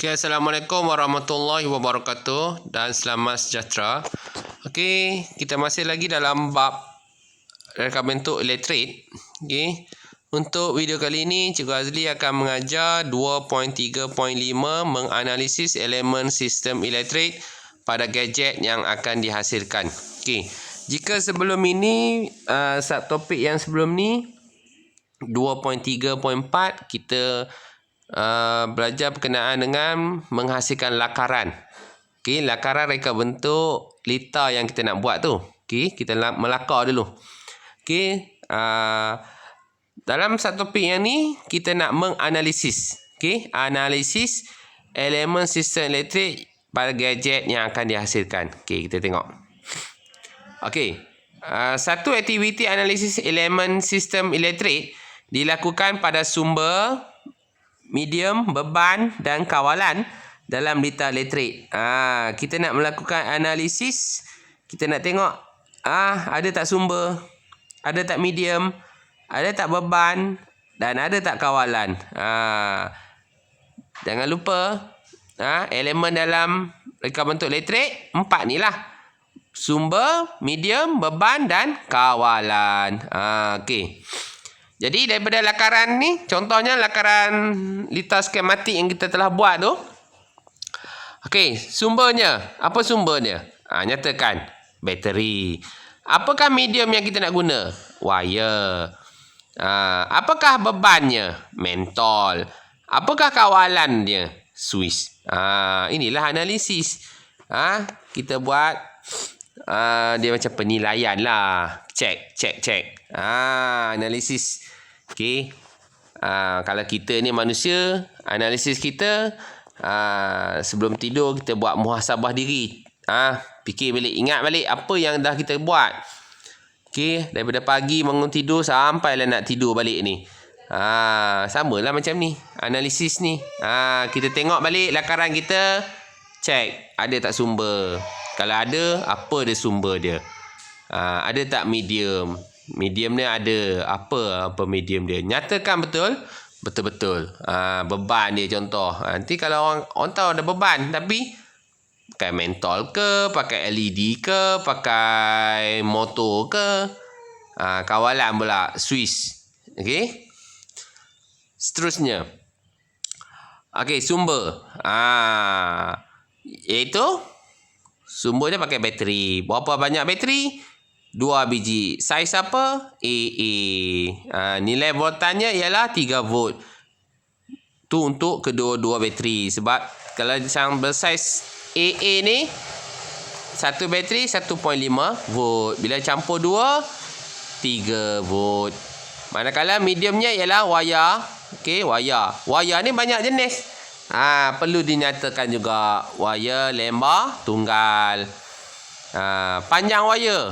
Okay, Assalamualaikum warahmatullahi wabarakatuh dan selamat sejahtera. Okay, kita masih lagi dalam bab reka bentuk elektrik. Okay, untuk video kali ini Cikgu Azli akan mengajar 2.3.5 menganalisis elemen sistem elektrik pada gadget yang akan dihasilkan. Okay, jika sebelum ini subtopik yang sebelum ni 2.3.4 kita belajar berkenaan dengan menghasilkan lakaran. Okey, lakaran reka bentuk lita yang kita nak buat tu. Okey, kita melakar dulu. Okey, dalam satu topik yang ni kita nak menganalisis. Okey, analisis elemen sistem elektrik pada gadget yang akan dihasilkan. Okey, kita tengok. Okey, satu aktiviti analisis elemen sistem elektrik dilakukan pada sumber, medium, beban dan kawalan dalam lita elektrik. Kita nak melakukan analisis, kita nak tengok ada tak sumber, ada tak medium, ada tak beban dan ada tak kawalan. Jangan lupa elemen dalam reka bentuk elektrik 4 ni lah. Sumber, medium, beban dan kawalan. Okey. Jadi daripada lakaran ni, contohnya lakaran lita skematik yang kita telah buat tu. Okey, sumbernya. Apa sumbernya? Nyatakan. Bateri. Apakah medium yang kita nak guna? Wire. Apakah bebannya? Mentol. Apakah kawalannya? Suis. Inilah analisis. Kita buat dia macam penilaian lah. Cek. Analisis. Okey. Kalau kita ni manusia, analisis kita sebelum tidur kita buat muhasabah diri. Fikir balik, ingat balik apa yang dah kita buat. Okey, daripada pagi bangun tidur sampailah nak tidur balik ni. Samalah macam ni, analisis ni. Kita tengok balik lakaran kita, cek ada tak sumber. Kalau ada, apa dia sumber dia? Ada tak medium? Medium ni ada. Apa medium dia? Nyatakan betul-betul. Beban dia contoh. Nanti kalau orang tahu ada beban, tapi pakai mentol ke, pakai LED ke, pakai motor ke. Kawalan pula, Swiss. Okey. Seterusnya. Okey, sumber. Iaitu sumber dia pakai bateri. Berapa banyak bateri? 2 biji. Saiz apa? AA. Nilai voltanya ialah 3 volt. Tu untuk kedua-dua bateri. Sebab kalau yang bersaiz AA ni, satu bateri 1.5 volt. Bila campur 2, 3 volt. Manakala mediumnya ialah wire. Okey, wire. Wire ni banyak jenis. Perlu dinyatakan juga. Wire lembar tunggal. Panjang wire.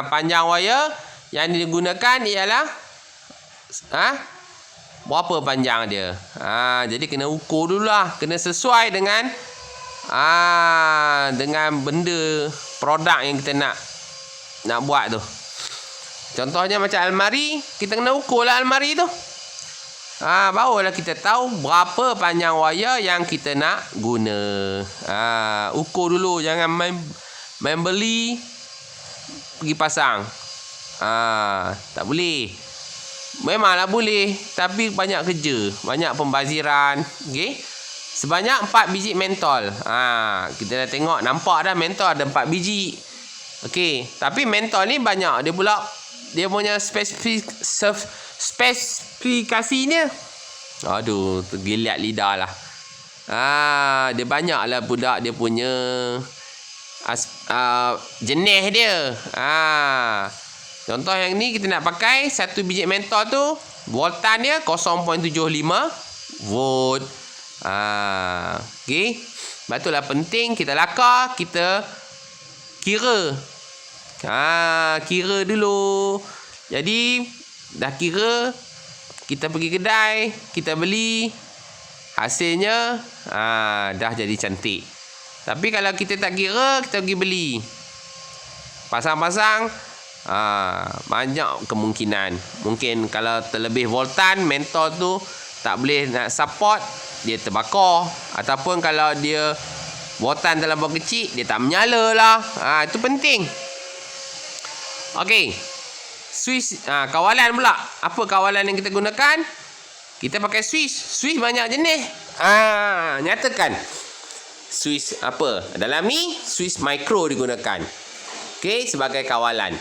Panjang wire yang digunakan ialah berapa panjang dia. Jadi kena ukur dululah, kena sesuai dengan benda produk yang kita nak buat tu. Contohnya macam almari, kita kena ukurlah almari tu. Barulah kita tahu berapa panjang wire yang kita nak guna. Ukur dulu, jangan main beli pergi pasang. Tak boleh. Memanglah boleh, tapi banyak kerja, banyak pembaziran. Okey. Sebanyak 4 biji mentol. Kita dah tengok, nampak dah mentol ada 4 biji. Okey, tapi mentol ni banyak. Dia punya spesifikasinya. Aduh, tergeliat lidah lah. Dia banyak lah budak dia punya jenis dia. Contoh yang ni kita nak pakai 1 biji mentol tu, voltan dia 0.75 volt. Okey. Sebab itulah penting kita lakar, kita kira. Kira dulu. Jadi dah kira, kita pergi kedai, kita beli, hasilnya dah jadi cantik. Tapi kalau kita tak kira, kita pergi beli, pasang-pasang, banyak kemungkinan. Mungkin kalau terlebih voltan, mentol tu tak boleh nak support, dia terbakar. Ataupun kalau dia botan dalam buah kecil, dia tak menyala lah. Itu penting. Okey. Switch kawalan pula. Apa kawalan yang kita gunakan? Kita pakai switch. Switch banyak jenis. Nyatakan. Switch apa? Dalam ni, switch micro digunakan. Okey, sebagai kawalan.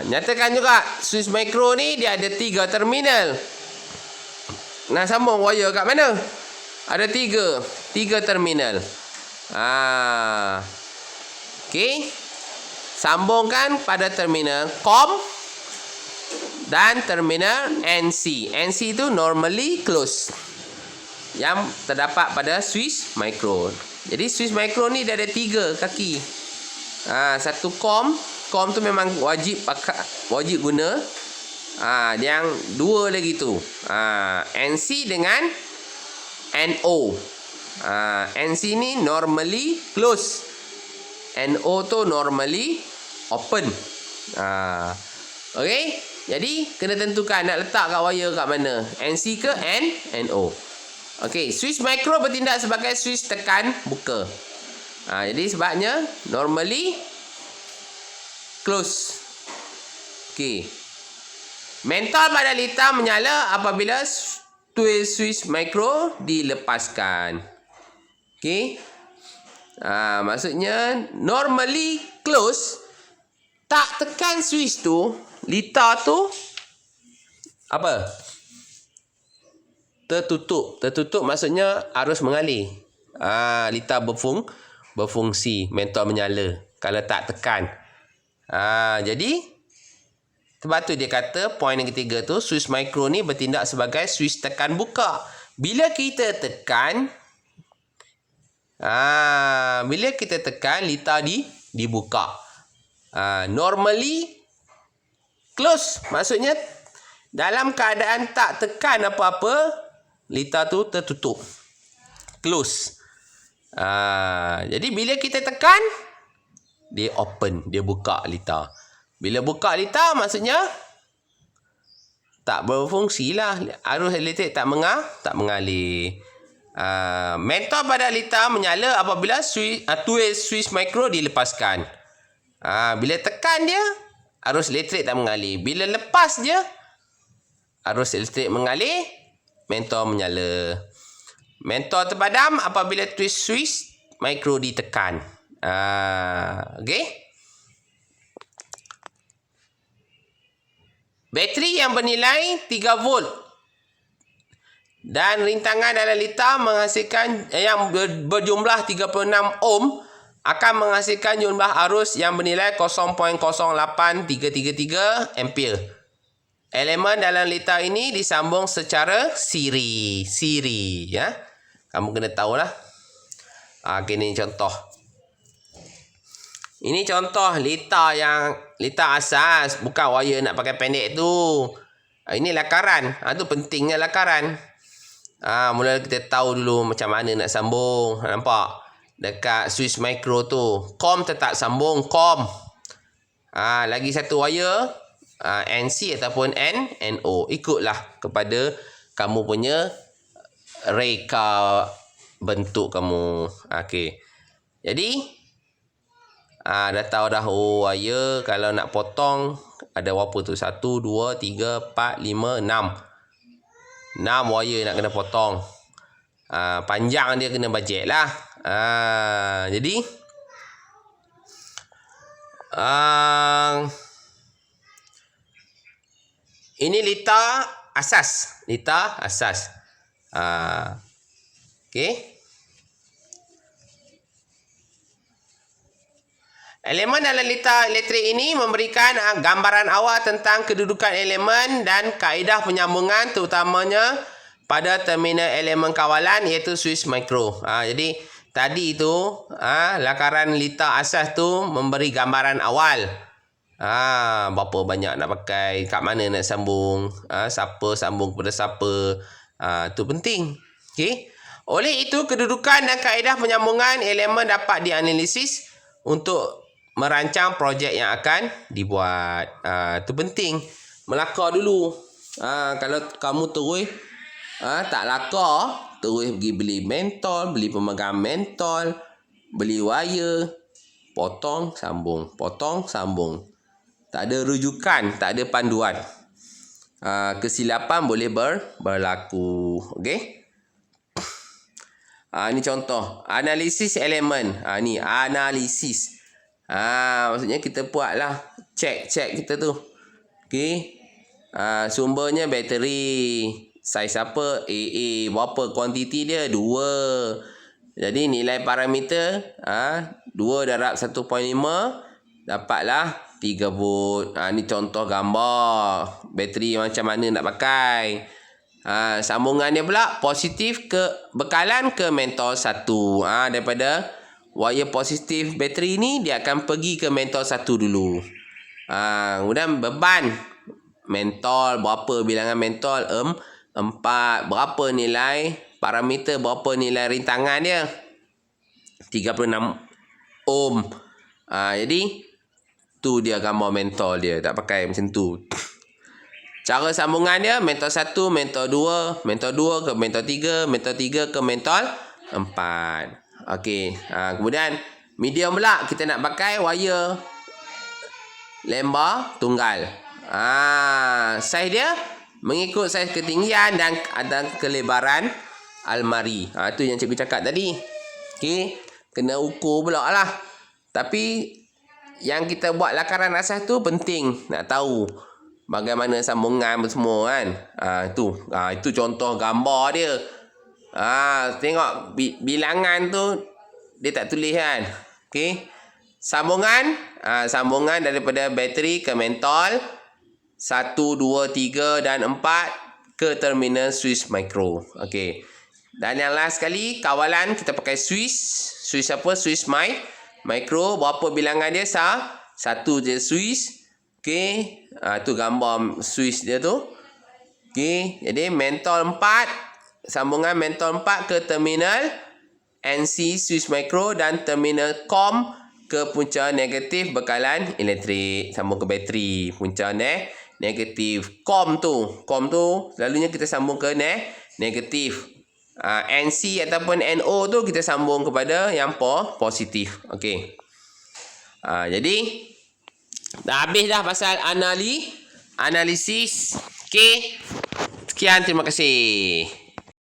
Nyatakan juga switch micro ni dia ada 3 terminal. Nak sambung wire kat mana? Ada 3 terminal. Okey. Sambungkan pada terminal COM dan terminal NC. NC tu normally close, yang terdapat pada switch micro. Jadi switch micro ni dia ada 3 kaki. Satu COM. COM tu memang wajib guna. Yang 2 lagi tu. NC dengan NO. NC ni normally close. NO tu normally open. Okay. Jadi kena tentukan nak letak kat wire kat mana. NC ke NO. Okay. Switch micro bertindak sebagai switch tekan buka. Jadi sebabnya normally close. Okay. Mentol pada litar menyala apabila twist switch micro dilepaskan. Okay. Maksudnya normally close, tak tekan switch tu, litar tu apa? Tertutup maksudnya arus mengalir. Litar berfungsi, mentol menyala kalau tak tekan. Jadi sebab tu dia kata poin yang ketiga tu, switch micro ni bertindak sebagai switch tekan buka. Bila kita tekan, litar dibuka. Normally close, maksudnya dalam keadaan tak tekan apa-apa, litar tu tertutup, close. Jadi bila kita tekan, dia open, dia buka litar. Bila buka litar, maksudnya tak berfungsi lah, arus elektrik tak mengalir. Mentol pada litar menyala apabila twist switch micro dilepaskan. Bila tekan dia, arus elektrik tak mengalir. Bila lepas dia, arus elektrik mengalir, mentol menyala. Mentol terpadam apabila twist switch micro ditekan. Okey. Bateri yang bernilai 3 volt dan rintangan dalam litar menghasilkan yang berjumlah 36 ohm akan menghasilkan jumlah arus yang bernilai 0.08333 ampere. Elemen dalam litar ini disambung secara siri, ya. Kamu kena tahulah. Ini contoh. Ini contoh litar asas, bukan wire nak pakai pendek tu. Ini lakaran. Tu pentingnya lakaran. Mula kita tahu dulu macam mana nak sambung. Nampak? Dekat switch micro tu. COM tetap sambung COM. Lagi satu wire. NC ataupun NO. Ikutlah kepada kamu punya reka bentuk kamu. Okey. Jadi dah tahu dah, wire kalau nak potong ada berapa tu? 1, 2, 3, 4, 5, 6. 6 wire nak kena potong. Panjang dia kena bajet lah. Jadi ini litar asas. Okey. Elemen dalam litar elektrik ini memberikan gambaran awal tentang kedudukan elemen dan kaedah penyambungan terutamanya pada terminal elemen kawalan iaitu switch micro. Jadi tadi tu lakaran litar asas tu memberi gambaran awal. Berapa banyak nak pakai, kat mana nak sambung, siapa sambung kepada siapa. Tu penting. Okey. Oleh itu kedudukan dan kaedah penyambungan elemen dapat dianalisis untuk merancang projek yang akan dibuat. Itu penting. Melakar dulu. Kalau kamu terus tak lakar, terus pergi beli mentol, beli pemegang mentol, beli wire, potong, sambung, potong, sambung. Tak ada rujukan, tak ada panduan. Kesilapan boleh berlaku. Okey? Ini contoh. Analisis elemen. Ni analisis. Maksudnya kita buatlah. Check kita tu. Okey. Sumbernya bateri. Saiz apa? AA. Berapa kuantiti dia? 2. Jadi nilai parameter 2 darab 1.5 dapatlah 3 volt. Ni contoh gambar bateri macam mana nak pakai. Sambungan dia pula positif ke bekalan ke mentol 1. Daripada wire positif bateri ni dia akan pergi ke mentol 1 dulu. Kemudian beban mentol, berapa bilangan mentol? 4. Berapa nilai parameter, berapa nilai rintangan dia? 36 ohm. Jadi tu dia gambar mentol dia. Tak pakai macam tu. Cara sambungan dia mentol 1, mentol 2, mentol 2 ke mentol 3, mentol 3 ke mentol 4. Okey. Kemudian medium pula kita nak pakai wire lembar tunggal. Saiz dia mengikut saiz ketinggian dan kelebaran almari. Tu yang cikgu cakap tadi. Okey. Kena ukur pula lah. Tapi yang kita buat lakaran asas tu penting nak tahu bagaimana sambungan semua kan. Itu contoh gambar dia. Tengok bilangan tu dia tak tulis kan. Okey. Sambungan daripada bateri ke mentol 1, 2, 3 dan 4 ke terminal switch micro. Okey. Dan yang last sekali kawalan kita pakai switch. Switch apa? Switch micro. Berapa bilangan dia? 1 je switch. Okey. Tu gambar switch dia tu. Okey. Jadi mentol 4. Sambungan mentol 4 ke terminal NC switch micro dan terminal COM ke punca negatif bekalan elektrik. Sambung ke bateri. Punca negatif. COM tu selalunya kita sambung ke negatif. NC ataupun NO tu kita sambung kepada yang positif. Okey. Jadi dah habis dah pasal analisis. Okey. Sekian, terima kasih.